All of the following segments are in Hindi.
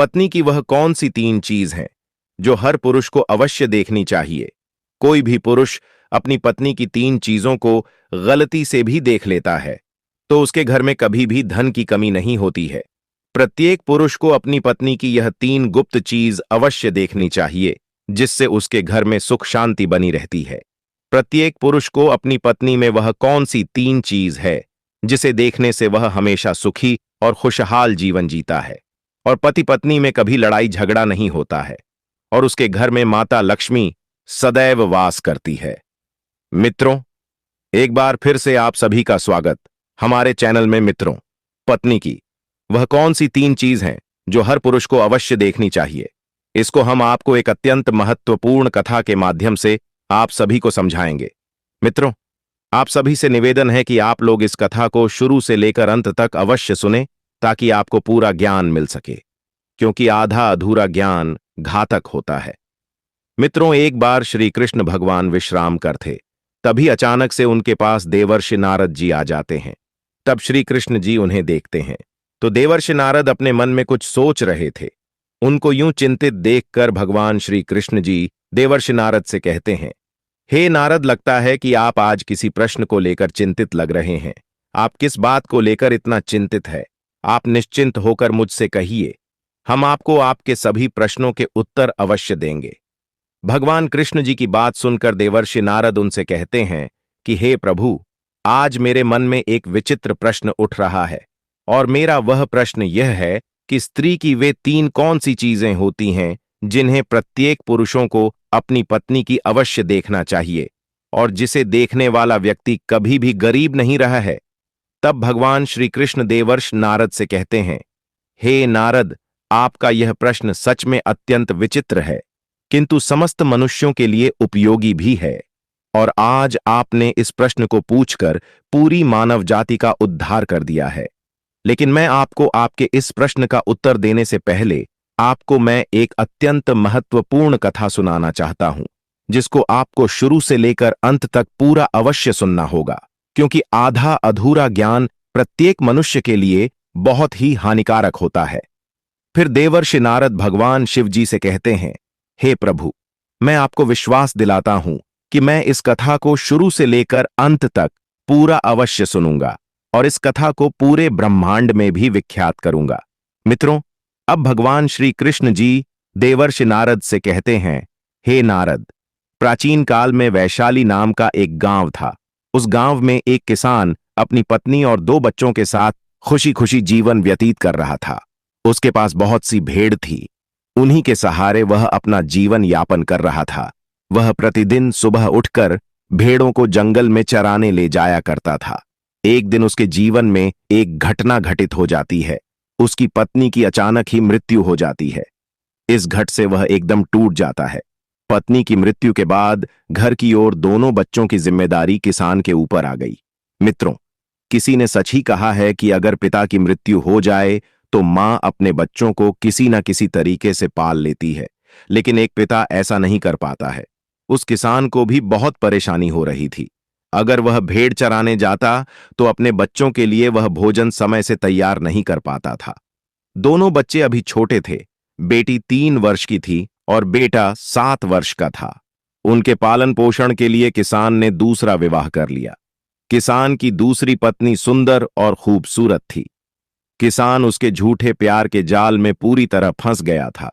पत्नी की वह कौन सी 3 चीज हैं जो हर पुरुष को अवश्य देखनी चाहिए? कोई भी पुरुष अपनी पत्नी की 3 चीजों को गलती से भी देख लेता है तो उसके घर में कभी भी धन की कमी नहीं होती है। प्रत्येक पुरुष को अपनी पत्नी की यह 3 गुप्त चीज अवश्य देखनी चाहिए, जिससे उसके घर में सुख शांति बनी रहती है। प्रत्येक पुरुष को अपनी पत्नी में वह कौन सी 3 चीज है जिसे देखने से वह हमेशा सुखी और खुशहाल जीवन जीता है, और पति पत्नी में कभी लड़ाई झगड़ा नहीं होता है, और उसके घर में माता लक्ष्मी सदैव वास करती है। मित्रों, एक बार फिर से आप सभी का स्वागत हमारे चैनल में। मित्रों, पत्नी की वह कौन सी 3 चीज हैं जो हर पुरुष को अवश्य देखनी चाहिए, इसको हम आपको एक अत्यंत महत्वपूर्ण कथा के माध्यम से आप सभी को समझाएंगे। मित्रों, आप सभी से निवेदन है कि आप लोग इस कथा को शुरू से लेकर अंत तक अवश्य सुने, ताकि आपको पूरा ज्ञान मिल सके, क्योंकि आधा अधूरा ज्ञान घातक होता है। मित्रों, एक बार श्री कृष्ण भगवान विश्राम कर थे, तभी अचानक से उनके पास देवर्षि नारद जी आ जाते हैं। तब श्री कृष्ण जी उन्हें देखते हैं तो देवर्षि नारद अपने मन में कुछ सोच रहे थे। उनको यूं चिंतित देखकर भगवान श्री कृष्ण जी देवर्षि नारद से कहते हैं, हे नारद, लगता है कि आप आज किसी प्रश्न को लेकर चिंतित लग रहे हैं। आप किस बात को लेकर इतना चिंतित है? आप निश्चिंत होकर मुझसे कहिए, हम आपको आपके सभी प्रश्नों के उत्तर अवश्य देंगे। भगवान कृष्ण जी की बात सुनकर देवर्षि नारद उनसे कहते हैं कि हे प्रभु, आज मेरे मन में एक विचित्र प्रश्न उठ रहा है, और मेरा वह प्रश्न यह है कि स्त्री की वे 3 कौन सी चीजें होती हैं जिन्हें प्रत्येक पुरुषों को अपनी पत्नी की अवश्य देखना चाहिए, और जिसे देखने वाला व्यक्ति कभी भी गरीब नहीं रहा है। तब भगवान श्री कृष्ण देवर्षि नारद से कहते हैं, हे नारद, आपका यह प्रश्न सच में अत्यंत विचित्र है, किंतु समस्त मनुष्यों के लिए उपयोगी भी है, और आज आपने इस प्रश्न को पूछकर पूरी मानव जाति का उद्धार कर दिया है। लेकिन मैं आपको आपके इस प्रश्न का उत्तर देने से पहले आपको मैं एक अत्यंत महत्वपूर्ण कथा सुनाना चाहता हूं, जिसको आपको शुरू से लेकर अंत तक पूरा अवश्य सुनना होगा, क्योंकि आधा अधूरा ज्ञान प्रत्येक मनुष्य के लिए बहुत ही हानिकारक होता है। फिर देवर्षि नारद भगवान शिव जी से कहते हैं, हे प्रभु, मैं आपको विश्वास दिलाता हूं कि मैं इस कथा को शुरू से लेकर अंत तक पूरा अवश्य सुनूंगा, और इस कथा को पूरे ब्रह्मांड में भी विख्यात करूंगा। मित्रों, अब भगवान श्री कृष्ण जी देवर्षि नारद से कहते हैं, हे नारद, प्राचीन काल में वैशाली नाम का एक गांव था। उस गांव में एक किसान अपनी पत्नी और 2 बच्चों के साथ खुशी खुशी जीवन व्यतीत कर रहा था। उसके पास बहुत सी भेड़ थी। उन्हीं के सहारे वह अपना जीवन यापन कर रहा था। वह प्रतिदिन सुबह उठकर भेड़ों को जंगल में चराने ले जाया करता था। एक दिन उसके जीवन में एक घटना घटित हो जाती है। उसकी पत्नी की अचानक ही मृत्यु हो जाती है। इस घट से वह एकदम टूट जाता है। पत्नी की मृत्यु के बाद घर की ओर दोनों बच्चों की जिम्मेदारी किसान के ऊपर आ गई। मित्रों, किसी ने सच ही कहा है कि अगर पिता की मृत्यु हो जाए तो मां अपने बच्चों को किसी न किसी तरीके से पाल लेती है, लेकिन एक पिता ऐसा नहीं कर पाता है। उस किसान को भी बहुत परेशानी हो रही थी। अगर वह भेड़ चराने जाता तो अपने बच्चों के लिए वह भोजन समय से तैयार नहीं कर पाता था। दोनों बच्चे अभी छोटे थे। बेटी 3 वर्ष की थी और बेटा 7 वर्ष का था। उनके पालन पोषण के लिए किसान ने दूसरा विवाह कर लिया। किसान की दूसरी पत्नी सुंदर और खूबसूरत थी। किसान उसके झूठे प्यार के जाल में पूरी तरह फंस गया था।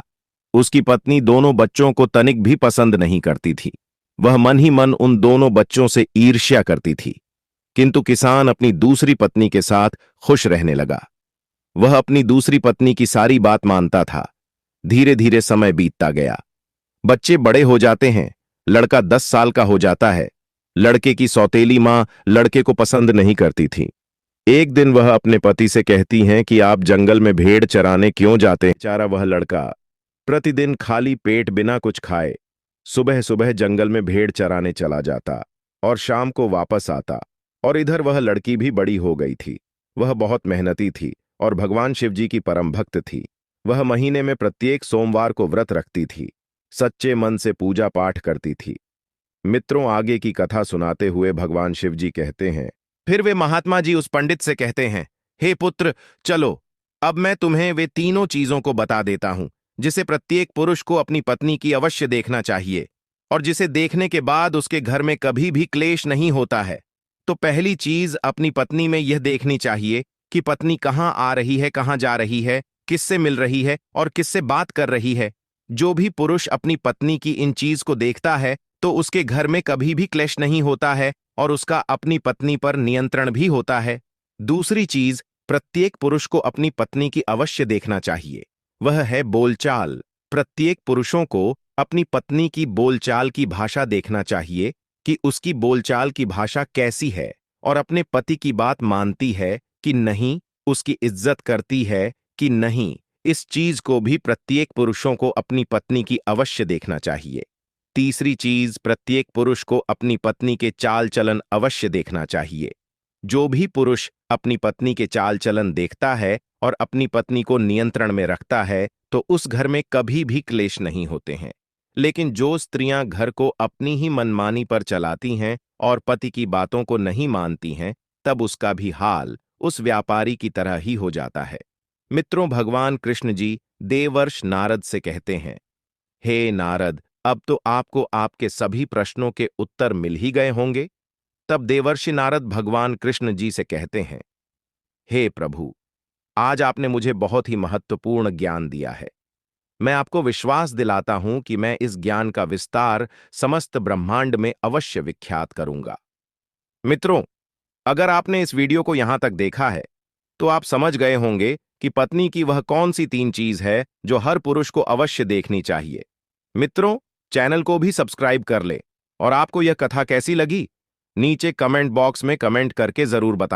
उसकी पत्नी दोनों बच्चों को तनिक भी पसंद नहीं करती थी। वह मन ही मन उन दोनों बच्चों से ईर्ष्या करती थी। किंतु किसान अपनी दूसरी पत्नी के साथ खुश रहने लगा। वह अपनी दूसरी पत्नी की सारी बात मानता था। धीरे धीरे समय बीतता गया। बच्चे बड़े हो जाते हैं। लड़का 10 साल का हो जाता है। लड़के की सौतेली मां लड़के को पसंद नहीं करती थी। एक दिन वह अपने पति से कहती हैं कि आप जंगल में भेड़ चराने क्यों जाते हैं? बेचारा वह लड़का प्रतिदिन खाली पेट बिना कुछ खाए सुबह सुबह जंगल में भेड़ चराने चला जाता और शाम को वापस आता। और इधर वह लड़की भी बड़ी हो गई थी। वह बहुत मेहनती थी और भगवान शिव जी की परम भक्त थी। वह महीने में प्रत्येक सोमवार को व्रत रखती थी। सच्चे मन से पूजा पाठ करती थी। मित्रों, आगे की कथा सुनाते हुए भगवान शिव जी कहते हैं, फिर वे महात्मा जी उस पंडित से कहते हैं, हे पुत्र, चलो अब मैं तुम्हें वे तीनों चीजों को बता देता हूं जिसे प्रत्येक पुरुष को अपनी पत्नी की अवश्य देखना चाहिए और जिसे देखने के बाद उसके घर में कभी भी क्लेश नहीं होता है। तो पहली चीज अपनी पत्नी में यह देखनी चाहिए कि पत्नी कहाँ आ रही है, कहाँ जा रही है, किससे मिल रही है और किससे बात कर रही है। जो भी पुरुष अपनी पत्नी की इन चीज को देखता है तो उसके घर में कभी भी क्लेश नहीं होता है और उसका अपनी पत्नी पर नियंत्रण भी होता है। दूसरी चीज प्रत्येक पुरुष को अपनी पत्नी की अवश्य देखना चाहिए, वह है बोलचाल। प्रत्येक पुरुषों को अपनी पत्नी की बोलचाल की भाषा देखना चाहिए कि उसकी बोलचाल की भाषा कैसी है और अपने पति की बात मानती है कि नहीं, उसकी इज्जत करती है कि नहीं। इस चीज को भी प्रत्येक पुरुषों को अपनी पत्नी की अवश्य देखना चाहिए। तीसरी चीज प्रत्येक पुरुष को अपनी पत्नी के चाल चलन अवश्य देखना चाहिए। जो भी पुरुष अपनी पत्नी के चाल चलन देखता है और अपनी पत्नी को नियंत्रण में रखता है तो उस घर में कभी भी क्लेश नहीं होते हैं। लेकिन जो स्त्रियां घर को अपनी ही मनमानी पर चलाती हैं और पति की बातों को नहीं मानती हैं, तब उसका भी हाल उस व्यापारी की तरह ही हो जाता है। मित्रों, भगवान कृष्ण जी देवर्ष नारद से कहते हैं, हे नारद, अब तो आपको आपके सभी प्रश्नों के उत्तर मिल ही गए होंगे। तब देवर्षि नारद भगवान कृष्ण जी से कहते हैं, हे प्रभु, आज आपने मुझे बहुत ही महत्वपूर्ण ज्ञान दिया है। मैं आपको विश्वास दिलाता हूं कि मैं इस ज्ञान का विस्तार समस्त ब्रह्मांड में अवश्य विख्यात करूंगा। मित्रों, अगर आपने इस वीडियो को यहां तक देखा है तो आप समझ गए होंगे कि पत्नी की वह कौन सी तीन चीज है जो हर पुरुष को अवश्य देखनी चाहिए। मित्रों, चैनल को भी सब्सक्राइब कर ले और आपको यह कथा कैसी लगी नीचे कमेंट बॉक्स में कमेंट करके जरूर बताना।